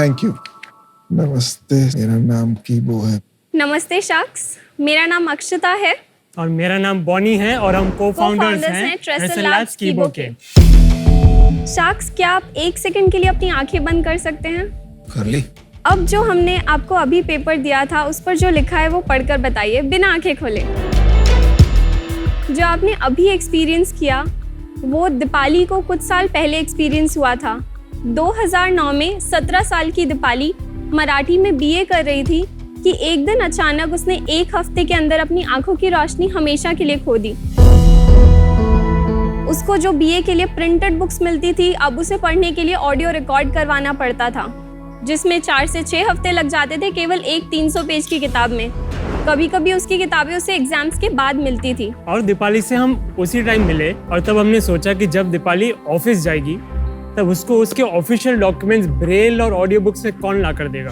Thank you. नमस्ते, मेरा नाम कीबो है। नमस्ते शख्स, मेरा नाम अक्षता है और मेरा नाम बॉनी है और हम को-फाउंडर्स हैं ट्रेसल लैब्स लैब्स कीबो के। शख्स, क्या आप एक सेकंड के लिए अपनी आंखें बंद कर सकते हैं? कर ली। अब जो हमने आपको अभी पेपर दिया था उस पर जो लिखा है वो पढ़कर बताइए बिना आंखें खोले। जो आपने अभी एक्सपीरियंस किया वो दीपाली को कुछ साल पहले एक्सपीरियंस हुआ था। 2009 में 17 साल की दीपाली मराठी में बीए कर रही थी कि एक दिन अचानक उसने एक हफ्ते के अंदर अपनी आंखों की रोशनी हमेशा के लिए खो दी। उसको जो बीए के लिए प्रिंटेड बुक्स मिलती थी, अब उसे पढ़ने के लिए ऑडियो रिकॉर्ड करवाना पड़ता था, जिसमें 4 से 6 हफ्ते लग जाते थे केवल एक 300 पेज की किताब में। कभी कभी उसकी किताबें उसे एग्जाम्स के बाद मिलती थी। और दीपाली से हम उसी टाइम मिले और तब हमने सोचा कि जब दीपाली ऑफिस जाएगी तब उसको उसके ऑफिशियल डॉक्यूमेंट्स ब्रेल और ऑडियो बुक्स में कौन ला कर देगा।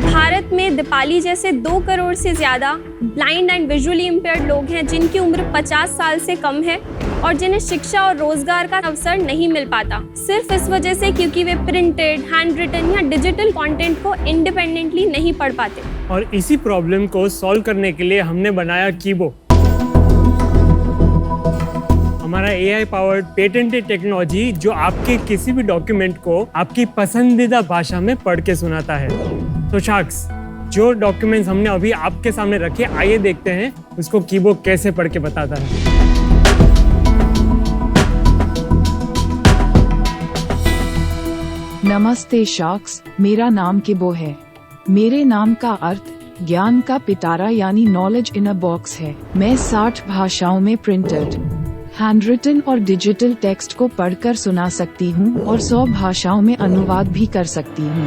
भारत में दीपाली जैसे 2 करोड़ से ज्यादा ब्लाइंड एंड विजुअली इम्पेयर्ड लोग हैं जिनकी उम्र 50 साल से कम है और जिन्हें शिक्षा और रोजगार का अवसर नहीं मिल पाता, सिर्फ इस वजह से क्योंकि वे प्रिंटेड, हैंड रिटन या डिजिटल कंटेंट को इंडिपेंडेंटली नहीं पढ़ पाते। और इसी प्रॉब्लम को सॉल्व करने के लिए हमने बनाया कीबो, हमारा AI पावर्ड पेटेंटेड टेक्नोलॉजी जो आपके किसी भी डॉक्यूमेंट को आपकी पसंदीदा भाषा में पढ़ के सुनाता है। तो शख्स, जो डॉक्यूमेंट्स हमने अभी आपके सामने रखे, आइए देखते हैं उसको कीबो कैसे पढ़ के बताता है। नमस्ते शख्स, मेरा नाम कीबो है। मेरे नाम का अर्थ ज्ञान का पिटारा यानी नॉलेज इन अ बॉक्स है। मैं 60 भाषाओं में प्रिंटेड, हैंड रिटन और डिजिटल टेक्स्ट को पढ़कर सुना सकती हूँ और 100 भाषाओं में अनुवाद भी कर सकती हूँ।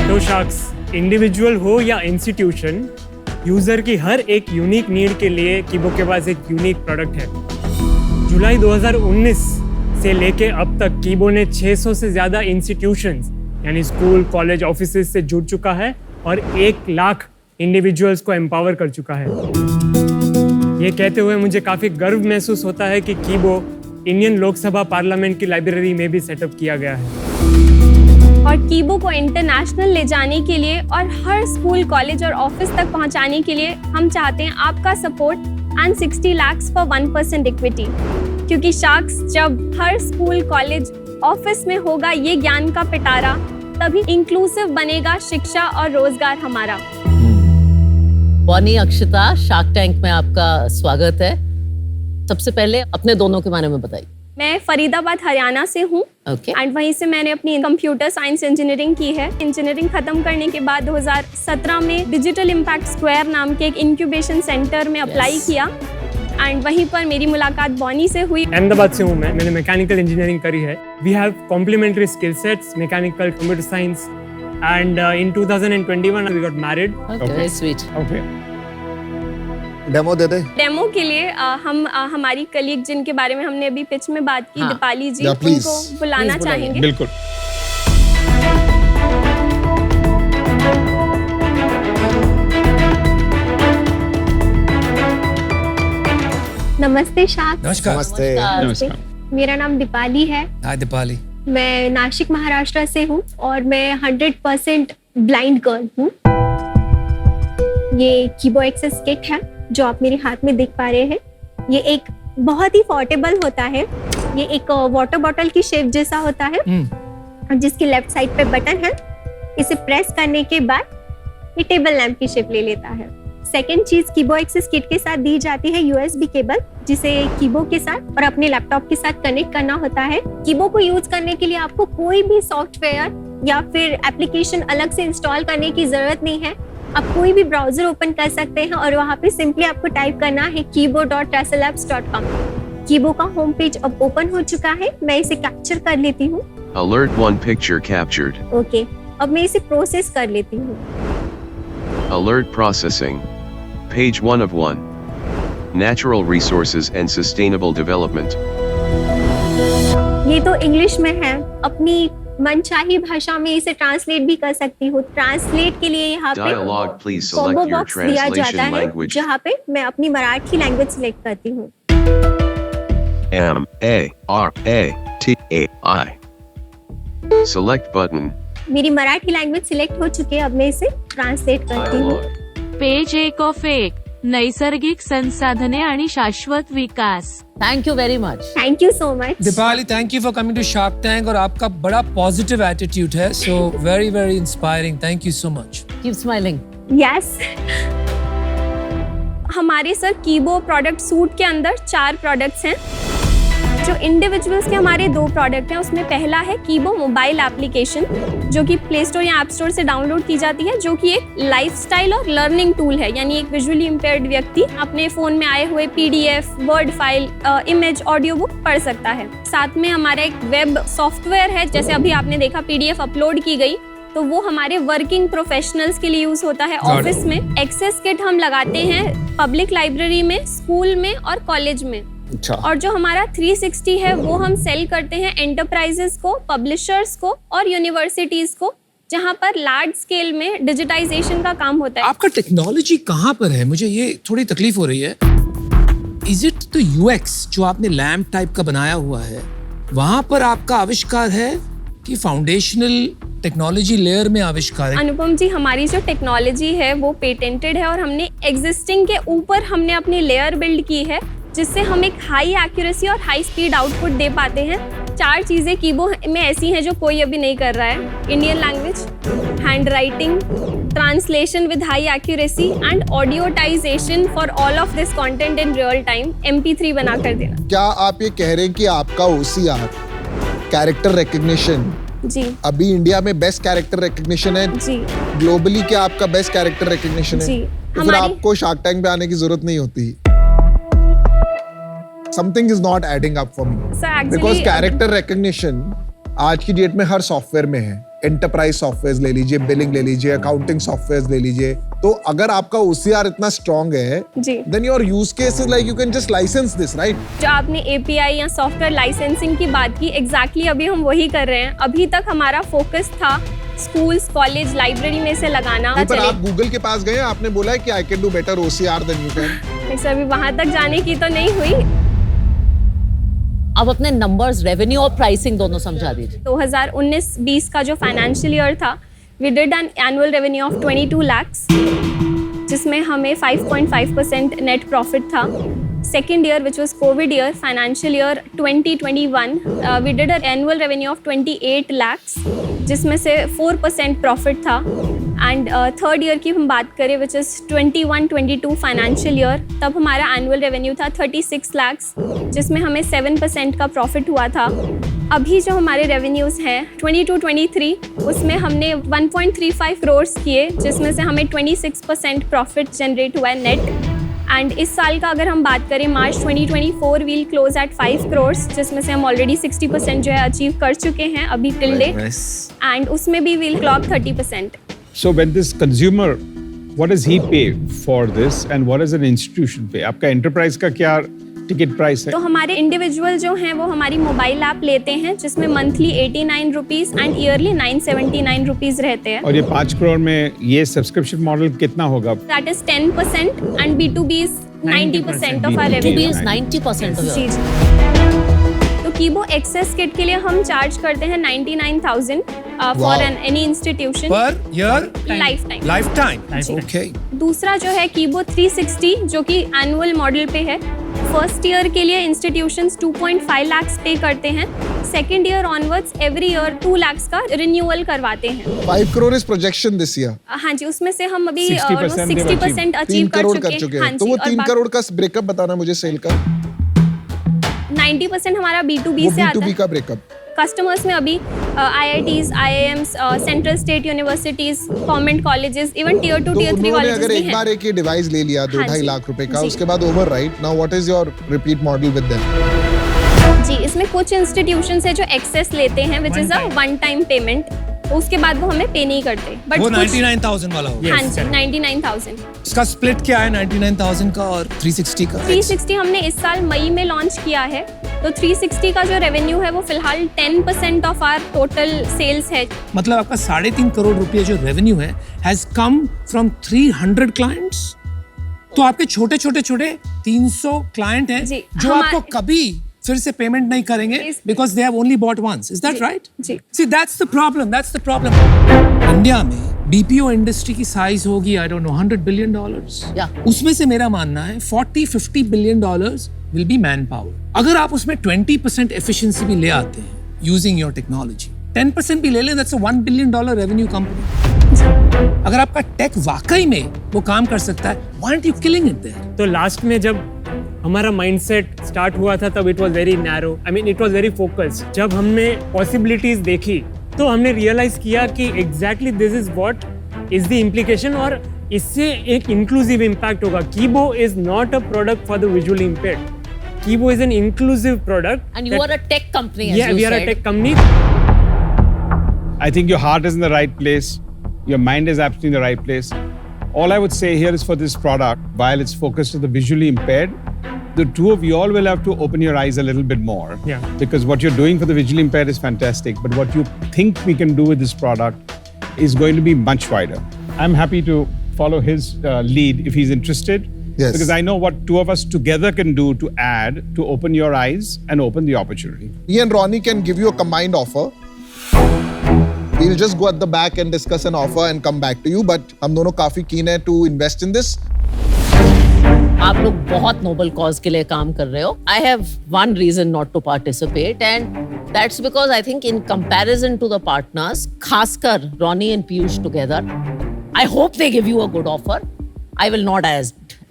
तो शख्स, इंडिविजुअल हो या इंस्टीट्यूशन, यूजर की हर एक यूनिक नीड के लिए कीबो के पास एक यूनिक प्रोडक्ट है। जुलाई 2019 से लेके अब तक कीबो ने 600 से ज्यादा इंस्टीट्यूशंस यानी स्कूल, कॉलेज, ऑफिसेज से जुड़ चुका है और 1 लाख इंडिविजुअल्स को एम्पावर कर चुका है। ये कहते हुए मुझे काफी गर्व महसूस होता है कि कीबो इंडियन लोकसभा पार्लियामेंट की लाइब्रेरी में भी सेटअप किया गया है। और कीबो को इंटरनेशनल ले जाने के लिए और हर स्कूल, कॉलेज और ऑफिस तक पहुंचाने के लिए हम चाहते हैं आपका support and 60 lakhs for 1% equity. क्योंकि शख्स, जब हर स्कूल, कॉलेज, ऑफिस में होगा ये ज्ञान का पिटारा, तभी इंक्लूसिव बनेगा शिक्षा और रोजगार हमारा। बॉनी, अक्षता, शार्क टैंक में आपका स्वागत है। सबसे पहले अपने दोनों के बारे में बताइए। मैं फरीदाबाद, हरियाणा से हूँ एंड वहीं से मैंने अपनी कंप्यूटर साइंस इंजीनियरिंग की है। इंजीनियरिंग खत्म करने के बाद 2017 में डिजिटल इम्पैक्ट स्क्वायर नाम के एक इंक्यूबेशन सेंटर में अप्लाई किया एंड वहीं पर मेरी मुलाकात बॉनी से हुई। अहमदाबाद से हूँ मैंने मैकेनिकल इंजीनियरिंग करी है। We have complementary skill sets, mechanical, computer science, and in 2021 we got married. Okay, sweet. Okay. Demo दे दे। डेमो के लिए हम हमारी कलीग जिनके बारे में हमने अभी पिच में बात की, हाँ। दीपाली जी, Yeah, please. उनको बुलाना चाहेंगे। बिल्कुल। नमस्ते शाक। नमस्ते। नमस्कार। मेरा नाम दीपाली है। हाय दीपाली। मैं नासिक, महाराष्ट्र से हूँ और मैं 100% ब्लाइंड गर्ल हूँ। ये कीबो एक्सेस किट है जो आप मेरे हाथ में देख पा रहे हैं। ये एक बहुत ही पोर्टेबल होता है। ये एक वाटर बॉटल की शेप जैसा होता है जिसकी लेफ्ट साइड पे बटन है। इसे प्रेस करने के बाद ये टेबल लैंप की शेप ले लेता है। सेकेंड चीज, कीबो एक्सेस किट के साथ दी जाती है USB केबल, जिसे कीबो के साथ और अपने लैपटॉप के साथ कनेक्ट करना होता है। कीबो को यूज करने के लिए आपको कोई भी सॉफ्टवेयर या फिर एप्लीकेशन अलग से इंस्टॉल करने की जरूरत नहीं है। आप कोई भी ब्राउजर ओपन कर सकते हैं और वहाँ पे सिंपली आपको टाइप करना है keybo.tracellabs.com। कीबो का होम पेज अब ओपन हो चुका है। मैं इसे कैप्चर कर लेती हूँ। Alert 1 picture captured. ओके, अब मैं इसे प्रोसेस कर लेती हूँ। Alert processing. Page 1 of 1. Natural Resources and Sustainable Development. ये तो इंग्लिश में है। अपनी मनचाही भाषा में इसे ट्रांसलेट भी कर सकती हूँ। ट्रांसलेट के लिए यहाँ पे Dialogue, please combo select your box दिया जाता translation है, language. जहाँ पे मैं अपनी मराठी लैंग्वेज सिलेक्ट करती हूँ। M-A-R-A-T-A-I. Select button. मेरी मराठी लैंग्वेज सिलेक्ट हो चुकी है, अब मैं इसे ट्रांसलेट करती हूँ। पेज 1 नैसर्गिक संसाधने आणि शाश्वत विकास। Thank you very much. Thank you so much. Deepali, thank you for coming to shark tank और आपका बड़ा पॉजिटिव एटीट्यूड है, so very very inspiring. Thank you so much. Keep smiling. Yes. हमारे सर कीबो प्रोडक्ट सूट के अंदर 4 products हैं। जो individuals के हमारे 2 प्रोडक्ट हैं, उसमें पहला है कीबो मोबाइल एप्लीकेशन, जो कि प्ले स्टोर या ऐप स्टोर से डाउनलोड की जाती है, जो कि एक लाइफस्टाइल और लर्निंग टूल है। यानी एक विजुअली इम्पेयर्ड व्यक्ति अपने फोन में आए हुए PDF, word file, image, audio book पढ़ सकता है। साथ में हमारा एक वेब सॉफ्टवेयर है, जैसे अभी आपने देखा PDF अपलोड की गई, तो वो हमारे वर्किंग प्रोफेशनल्स के लिए यूज होता है ऑफिस में। एक्सेस किट हम लगाते हैं पब्लिक लाइब्रेरी में, स्कूल में और कॉलेज में। अच्छा। और जो हमारा 360 है वो हम सेल करते हैं एंटरप्राइजेस को, पब्लिशर्स को और यूनिवर्सिटीज को, जहां पर लार्ज स्केल में डिजिटाइजेशन का काम होता है। आपका टेक्नोलॉजी कहाँ पर है? मुझे ये थोड़ी तकलीफ हो रही है। इज इट द UX जो आपने लैम्प टाइप का बनाया हुआ है, वहां पर आपका आविष्कार है कि फाउंडेशनल टेक्नोलॉजी लेयर में आविष्कार है? अनुपम जी, हमारी जो टेक्नोलॉजी है वो पेटेंटेड है और हमने एग्जिस्टिंग के ऊपर हमने अपनी लेयर बिल्ड की है, जिससे हम एक हाई एक्यूरेसी और हाई स्पीड आउटपुट दे पाते हैं। 4 चीजें कीबो में ऐसी हैं जो कोई अभी नहीं कर रहा है। Indian language, handwriting, translation with high accuracy and audiotization for all of this content in real time, MP3 बना कर देना। क्या आप ये कह रहे हैं कि आपका OCR कैरेक्टर रिकग्निशन जी अभी इंडिया में बेस्ट कैरेक्टर रिकग्निशन है? जी ग्लोबली क्या आपका बेस्ट कैरेक्टर रिकग्निशन है? जी। तो फिर हमारी आपको शार्क टैंक पे आने की जरूरत नहीं होती। Something is not adding up for me. Sir Because actually character recognition आज की डेट में हर सॉफ्टवेयर में है। एंटरप्राइज सॉफ्टवेयर ले लीजिए, बिलिंग ले लीजिए, अकाउंटिंग सॉफ्टवेयर ले लीजिए। तो अगर आपका OCR इतना स्ट्रॉन्ग है, जी, then your use case is like you can just license this, right? जो आपने API या सॉफ्टवेयर लाइसेंसिंग की बात की, एग्जैक्टली अभी हम वही कर रहे हैं। अभी तक हमारा फोकस था स्कूल्स, कॉलेज, लाइब्रेरी में से लगाना। पर आप गूगल के पास गए, आपने बोला है कि I can do better OCR than you can। Sir अभी वहां तक जाने की तो नहीं हुई। अब अपने नंबर्स, रेवेन्यू और प्राइसिंग दोनों समझा दीजिए। 2019-20 का जो फाइनेंशियल ईयर था, we did an annual revenue of 22 lakhs, जिसमें हमें 5.5% नेट प्रॉफिट था। Second year which was covid year, financial year 2021, we did an annual revenue of 28 lakhs, जिसमें से 4% प्रॉफिट था। एंड थर्ड ईयर की हम बात करें विच इज़ 21-22 फाइनेंशियल ईयर, तब हमारा एनुअल रेवेन्यू था 36 lakhs, जिसमें हमें 7% का प्रॉफिट हुआ था। अभी जो हमारे रेवेन्यूज़ हैं 22-23, उसमें हमने 1.35 करोड़ किए, जिसमें से हमें 26% प्रॉफिट जनरेट हुआ है नेट। एंड इस साल का अगर हम बात करें, मार्च 2024 वील क्लोज एट 5 करोड़, जिसमें से हम ऑलरेडी 60% जो है अचीव कर चुके हैं अभी टिल डेट, एंड उसमें भी we'll clock 30%। So when this consumer, what does he pay for this and what does an institution pay? आपका enterprise का क्या टिकट प्राइस है? तो हमारे इंडिविजुअल जो हैं वो हमारी मोबाइल ऐप लेते हैं, जिसमें monthly 89 rupees and yearly 979 rupees रहते हैं। और ये 5 करोड़ में ये सब्सक्रिप्शन मॉडल कितना होगा? That is 10% and B2B is 90% of our B2B रेवेन्यू। is 90% of जी your जी। तो कीबो एक्सेस किट के लिए हम चार्ज करते हैं 99,000 for any institution per year, life time. Okay. दूसरा जो है कीबो 360, जो कि एनुअल मॉडल पे है। फर्स्ट ईयर के लिए इंस्टीट्यूशंस 2.5 lakhs पे करते हैं। Second year onwards every year 2 lakhs का रिन्यूअल करवाते हैं। 5 crore is projection this year. हाँ जी, उसमें से हम अभी 60% 60% अचीव 3 करोड़ कर कर चुके हाँ हैं। तो जी, वो और 3 करोड़ का ब्रेकअप बताना मुझे सेल का। 90% हमारा B2B वो से आता B2B है। का ब्रेकअप। कस्टमर्स में अभी IITs, IIMs, central state universities, government colleges, even tier 2 तो टियर 3 उन्होंने कॉलेजेस अगर भी एक बार हैं। एक ये डिवाइस ले लिया 2-2.5 हाँ जी, लाख रुपए का, जी। उसके बाद over, right? Now what is your repeat model with them? जी, इसमें कुछ इंस्टीट्यूशंस है जो एक्सेस लेते हैं which is a one time payment, तो उसके बाद वो हमें पे नहीं करते। बट वो 99,000 वाला होगा। हाँ जी, 99,000। इसका स्प्लिट क्या है 99,000 का और 360 का? 360 हमने इस साल मई में लॉन्च किया है, तो 360 का जो रेवेन्यू है वो फिलहाल 10% ऑफ आवर टोटल सेल्स है। मतलब आपका 3.5 करोड़ रुपए जो रेवेन्यू है हैज कम फ्रॉम 300 क्लाइंट्स। तो आपके छोटे 300 क्लाइंट हैं जी, जो आपको कभी फिर से पेमेंट नहीं करेंगे because they have only bought ones. Is that right? जी. See that's the problem. India में बीपीओ इंडस्ट्री की साइज होगी आई डोंट नो $100 billion. उसमें से मेरा मानना है $40-50 billion will be man power. अगर आप उसमें 20% एफिशिएंसी भी ले आते हैं यूजिंग योर टेक्नोलॉजी, 10% भी ले लें, that's a $1 billion revenue company. अगर आपका टेक वाकई में वो काम कर सकता है, why aren't you killing it there? तो लास्ट में जब हमारा माइंडसेट स्टार्ट हुआ था तब it was very narrow, I mean it was very focused. जब हमने पॉसिबिलिटीज देखी तो हमने रियलाइज किया कि exactly this is what is the implication, और इससे एक इंक्लूसिव इम्पैक्ट होगा. Kibo is not a product for the visually impaired. Kibo is an inclusive product. And you are a tech company, as yeah, you we are said. a tech company. I think your heart is in the right place. Your mind is absolutely in the right place. All I would say here is for this product, while it's focused on the visually impaired, the two of you all will have to open your eyes a little bit more. Yeah. Because what you're doing for the visually impaired is fantastic, but what you think we can do with this product is going to be much wider. I'm happy to follow his lead if he's interested. Yes. Because I know what two of us together can do to add, to open your eyes and open the opportunity. Me and Ronnie can give you a combined offer. We'll just go at the back and discuss an offer and come back to you. But हम दोनों काफी keen है to invest in this. आप लोग बहुत noble cause के लिए काम कर रहे हो. I have one reason not to participate, and that's because I think in comparison to the partners, खासकर Ronnie and Piyush together, I hope they give you a good offer. I will not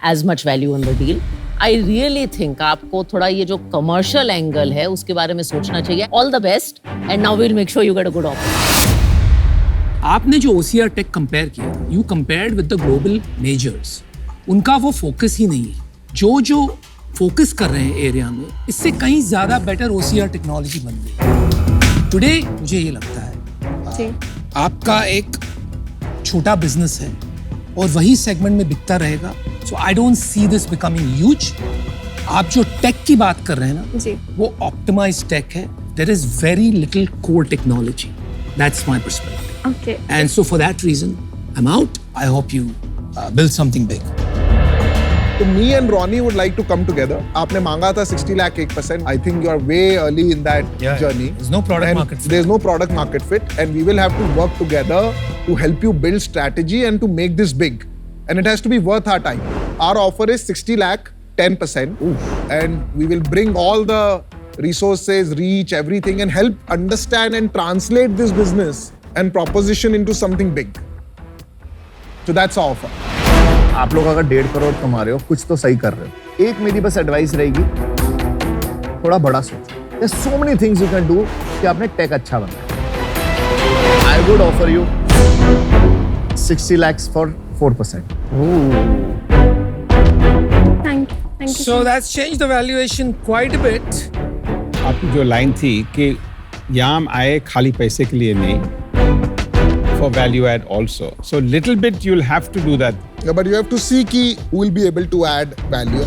as much value in the deal. I really think आपको थोड़ा ये जो commercial angle है उसके बारे में सोचना चाहिए. All the best, and now we'll make sure you get a good offer. आपने जो OCR टेक कंपेयर किया, you compared with the global measures. उनका वो फोकस ही नहीं है. जो फोकस कर रहे हैं एरिया में, इससे कहीं ज्यादा बेटर OCR टेक्नोलॉजी बन गई. टुडे मुझे ये लगता है आपका एक छोटा बिजनेस है और वही सेगमेंट में बिकता रहेगा. So I don't see this becoming huge. आप जो टेक की बात कर रहे हैं ना, वो ऑप्टिमाइज्ड टेक है. There is very little core technology. That's my perspective. Okay. And so for that reason, I'm out. I hope you build something big. So me and Ronnie would like to come together. आपने मांगा था 60 lakh 1%. I think you are way early in that journey. There's no product And market fit. There's no product market fit, and we will have to work together to help you build strategy and to make this big. And it has to be worth our time. Our offer is 60 lakh 10%. And we will bring all the resources, reach, everything, and help understand and translate this business and proposition into something big. So that's our offer. आप लोग अगर 1.5 करोड़ कमा रहे हो, कुछ तो सही कर रहे हो. एक मेरी बस एडवाइस रहेगी, थोड़ा बड़ा सोचो. There's so many things you can do कि आपने टेक अच्छा बनाया. I would offer you 60 lakhs for 4%. Thank you. So that's changed the valuation quite a bit. आपकी जो लाइन थी कि यहाँ हम आए खाली पैसे के लिए नहीं, for value add also. So little bit you'll have to do that. Yeah, but you have to see ki who will be able to add value.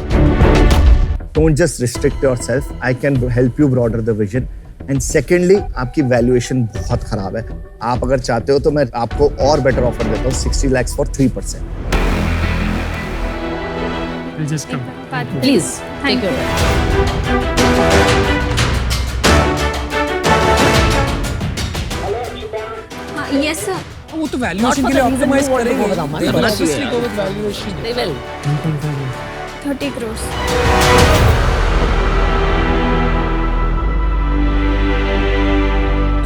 Don't just restrict yourself. I can help you broaden the vision. And secondly, आपकी valuation बहुत खराब है. आप अगर चाहते हो तो मैं आपको और better offer देता हूँ, 60 lakhs for 3%. We'll just come back. Please, take your time. Yes, sir. वो तो Not valuation for के लिए the reason optimize you want to करेंगे. go with Aman. They will Aman, obviously yeah. go with valuation. They will. 30 crores.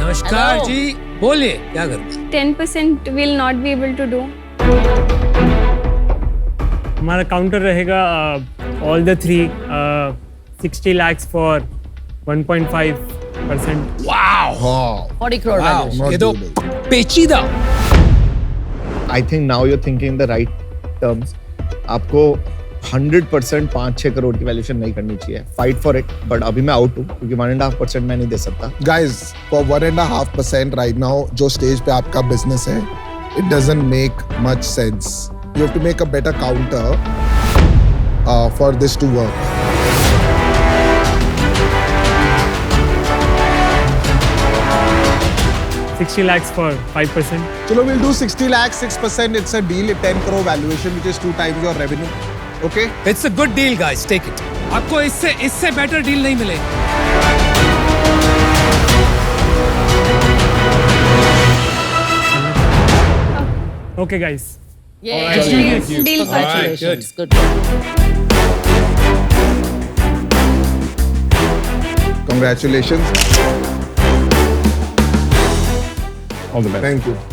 नमस्कार Hello. जी, बोलिए क्या करना? 10% will not be able to do. हमारा काउंटर रहेगा all the three 60 lakhs for 1.5%. Wow. 40 crore Wow. valuation. ये तो पेचीदा. I think now you're thinking the right terms. आपको 100% 5-6 करोड़ की वैल्यूएशन नहीं करनी चाहिए. Fight for it. But अभी मैं आउट हूँ क्योंकि 1.5% मैं नहीं दे सकता. Guys, for 1.5% right now, जो स्टेज पे आपका बिजनेस है, it doesn't make much sense. You have to make a better counter for this to work. $60 lakhs for 5%. Chalo, we'll do 60 lakhs, 6%. It's a deal. 10 crore valuation, which is 2 times your revenue. Okay? It's a good deal, guys. Take it. आपको इससे better deal नहीं मिलेगी। Okay, guys. Yay. Deal for Congratulations. Good luck. Congratulations. All the best. Thank you.